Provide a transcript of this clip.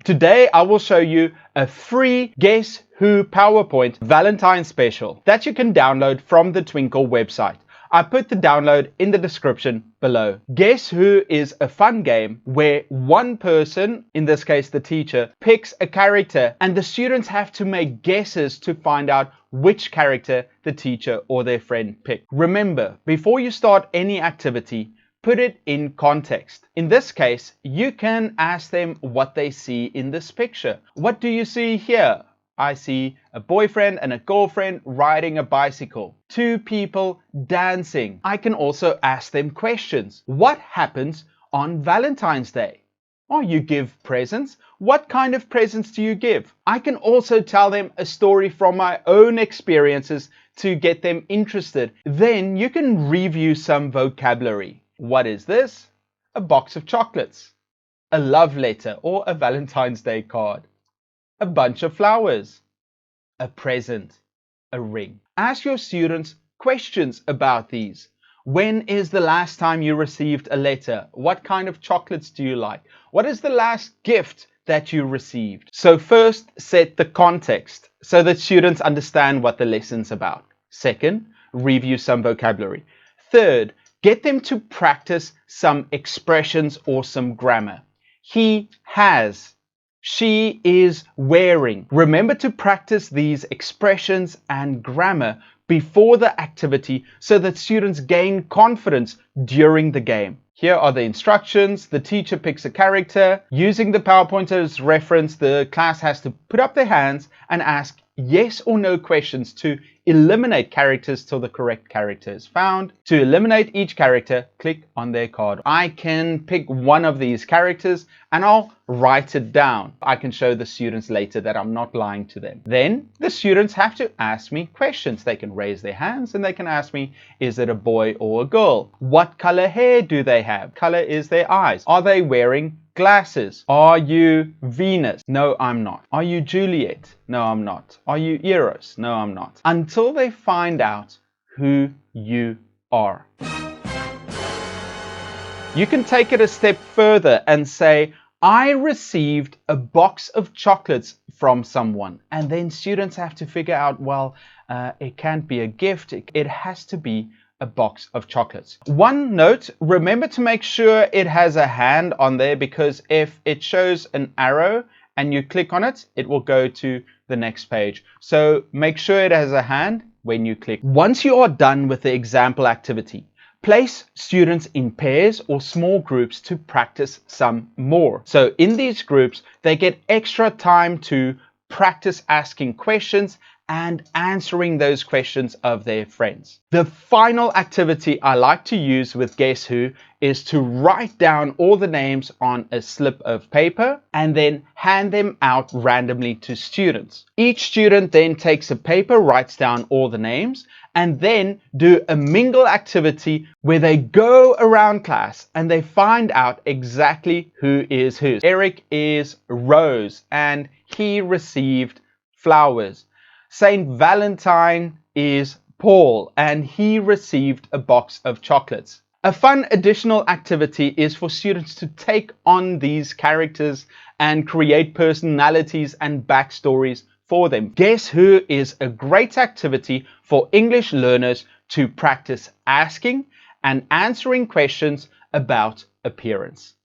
Today I will show you a free Guess Who PowerPoint Valentine special that you can download from the Twinkle website. I put the download in the description below. Guess Who is a fun game where one person, in this case the teacher, picks a character and the students have to make guesses to find out which character the teacher or their friend picked. Remember, before you start any activity, put it in context. In this case, you can ask them what they see in this picture. What do you see here? I see a boyfriend and a girlfriend riding a bicycle. Two people dancing. I can also ask them questions. What happens on Valentine's Day? Oh, you give presents. What kind of presents do you give? I can also tell them a story from my own experiences to get them interested. Then you can review some vocabulary. What is this? A box of chocolates, a love letter or a Valentine's Day card, a bunch of flowers, a present, a ring. Ask your students questions about these. When is the last time you received a letter? What kind of chocolates do you like? What is the last gift that you received? So first, set the context so that students understand what the lesson's about. Second, review some vocabulary. Third, get them to practice some expressions or some grammar. He has. She is wearing. Remember to practice these expressions and grammar before the activity so that students gain confidence during the game. Here are the instructions. The teacher picks a character. Using the PowerPoint as reference, the class has to put up their hands and ask yes or no questions to eliminate characters till the correct character is found. To eliminate each character, click on their card. I can pick one of these characters and I'll write it down. I can show the students later that I'm not lying to them. Then the students have to ask me questions. They can raise their hands and they can ask me, is it a boy or a girl? What color hair do they have? Color is their eyes. Are they wearing glasses? Are you Venus? No, I'm not. Are you Juliet? No, I'm not. Are you Eros? No, I'm not. Until they find out who you are. You can take it a step further and say, I received a box of chocolates from someone. And then students have to figure out, well, it can't be a gift. It has to be a box of chocolates. One note, remember to make sure it has a hand on there, because if it shows an arrow and you click on it, it will go to the next page. So make sure it has a hand when you click. Once you are done with the example activity, place students in pairs or small groups to practice some more. So in these groups, they get extra time to practice asking questions and answering those questions of their friends. The final activity I like to use with Guess Who is to write down all the names on a slip of paper and then hand them out randomly to students. Each student then takes a paper, writes down all the names, and then do a mingle activity where they go around class and they find out exactly who is who. Eric is Rose and he received flowers. Saint Valentine is Paul and he received a box of chocolates. A fun additional activity is for students to take on these characters and create personalities and backstories for them. Guess Who is a great activity for English learners to practice asking and answering questions about appearance.